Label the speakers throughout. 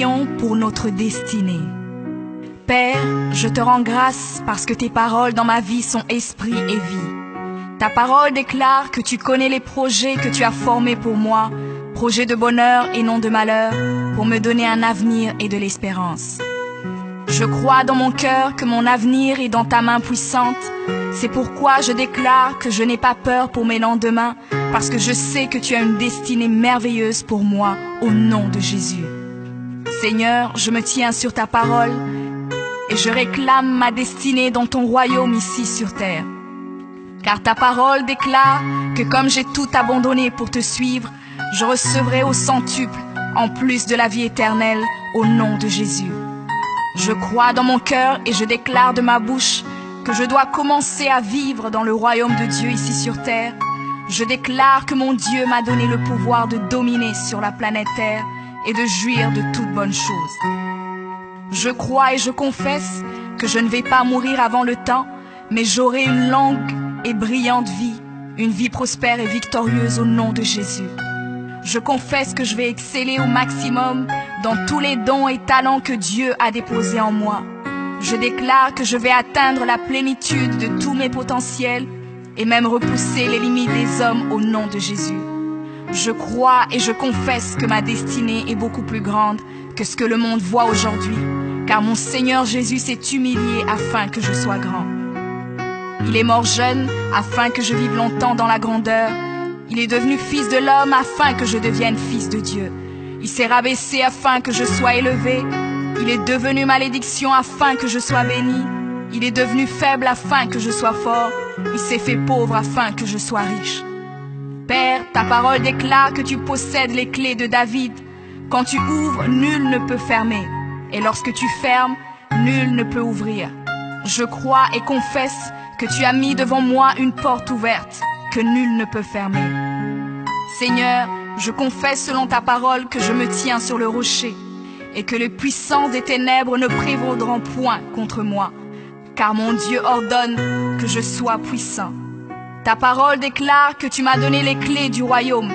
Speaker 1: prions pour notre destinée. Père, je te rends grâce parce que tes paroles dans ma vie sont esprit et vie. Ta parole déclare que tu connais les projets que tu as formés pour moi, projets de bonheur et non de malheur, pour me donner un avenir et de l'espérance. Je crois dans mon cœur que mon avenir est dans ta main puissante. C'est pourquoi je déclare que je n'ai pas peur pour mes lendemains, parce que je sais que tu as une destinée merveilleuse pour moi, au nom de Jésus. Seigneur, je me tiens sur ta parole et je réclame ma destinée dans ton royaume ici sur terre. Car ta parole déclare que comme j'ai tout abandonné pour te suivre, je recevrai au centuple, en plus de la vie éternelle, au nom de Jésus. Je crois dans mon cœur et je déclare de ma bouche que je dois commencer à vivre dans le royaume de Dieu ici sur terre. Je déclare que mon Dieu m'a donné le pouvoir de dominer sur la planète Terre et de jouir de toutes bonnes choses. Je crois et je confesse que je ne vais pas mourir avant le temps, mais j'aurai une longue et brillante vie, une vie prospère et victorieuse au nom de Jésus. Je confesse que je vais exceller au maximum dans tous les dons et talents que Dieu a déposés en moi. Je déclare que je vais atteindre la plénitude de tous mes potentiels et même repousser les limites des hommes au nom de Jésus. Je crois et je confesse que ma destinée est beaucoup plus grande que ce que le monde voit aujourd'hui, car mon Seigneur Jésus s'est humilié afin que je sois grand. Il est mort jeune afin que je vive longtemps dans la grandeur. Il est devenu fils de l'homme afin que je devienne fils de Dieu. Il s'est rabaissé afin que je sois élevé. Il est devenu malédiction afin que je sois béni. Il est devenu faible afin que je sois fort. Il s'est fait pauvre afin que je sois riche. Père, ta parole déclare que tu possèdes les clés de David. Quand tu ouvres, nul ne peut fermer. Et lorsque tu fermes, nul ne peut ouvrir. Je crois et confesse que tu as mis devant moi une porte ouverte que nul ne peut fermer. Seigneur, je confesse selon ta parole que je me tiens sur le rocher et que les puissances des ténèbres ne prévaudront point contre moi, car mon Dieu ordonne que je sois puissant. Ta parole déclare que tu m'as donné les clés du royaume,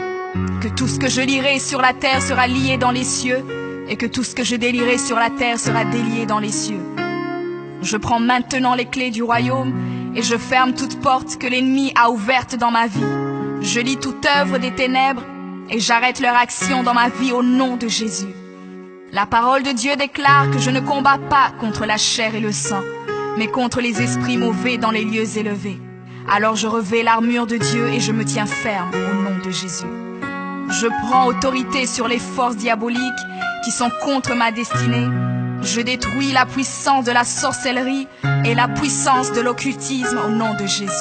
Speaker 1: que tout ce que je lierai sur la terre sera lié dans les cieux et que tout ce que je délierai sur la terre sera délié dans les cieux. Je prends maintenant les clés du royaume et je ferme toute porte que l'ennemi a ouverte dans ma vie. Je lis toute œuvre des ténèbres et j'arrête leur action dans ma vie au nom de Jésus. La parole de Dieu déclare que je ne combats pas contre la chair et le sang, mais contre les esprits mauvais dans les lieux élevés. Alors je revêts l'armure de Dieu et je me tiens ferme au nom de Jésus. Je prends autorité sur les forces diaboliques qui sont contre ma destinée. Je détruis la puissance de la sorcellerie et la puissance de l'occultisme au nom de Jésus.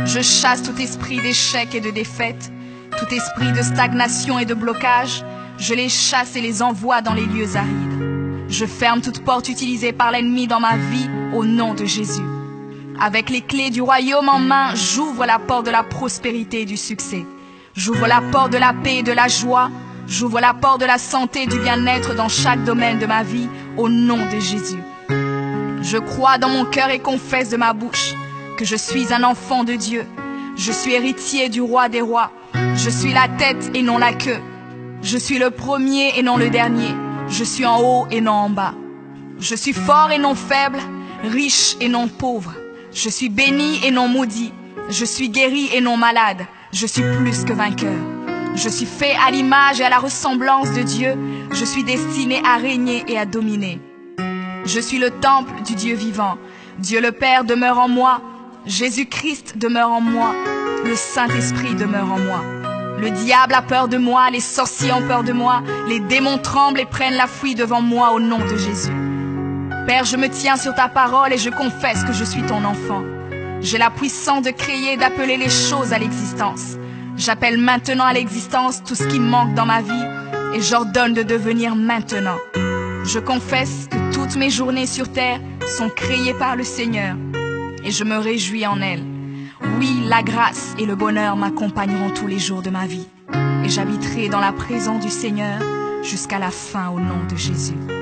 Speaker 1: Je chasse tout esprit d'échec et de défaite, tout esprit de stagnation et de blocage. Je les chasse et les envoie dans les lieux arides. Je ferme toute porte utilisée par l'ennemi dans ma vie au nom de Jésus. Avec les clés du royaume en main, j'ouvre la porte de la prospérité et du succès. J'ouvre la porte de la paix et de la joie. J'ouvre la porte de la santé et du bien-être dans chaque domaine de ma vie, au nom de Jésus. Je crois dans mon cœur et confesse de ma bouche que je suis un enfant de Dieu. Je suis héritier du roi des rois. Je suis la tête et non la queue. Je suis le premier et non le dernier. Je suis en haut et non en bas. Je suis fort et non faible, riche et non pauvre. Je suis béni et non maudit. Je suis guéri et non malade. Je suis plus que vainqueur. Je suis fait à l'image et à la ressemblance de Dieu. Je suis destiné à régner et à dominer. Je suis le temple du Dieu vivant. Dieu le Père demeure en moi. Jésus-Christ demeure en moi. Le Saint-Esprit demeure en moi. Le diable a peur de moi, les sorciers ont peur de moi, les démons tremblent et prennent la fuite devant moi au nom de Jésus. Père, je me tiens sur ta parole et je confesse que je suis ton enfant. J'ai la puissance de créer et d'appeler les choses à l'existence. J'appelle maintenant à l'existence tout ce qui manque dans ma vie et j'ordonne de devenir maintenant. Je confesse que toutes mes journées sur terre sont créées par le Seigneur et je me réjouis en elles. Oui, la grâce et le bonheur m'accompagneront tous les jours de ma vie et j'habiterai dans la présence du Seigneur jusqu'à la fin au nom de Jésus.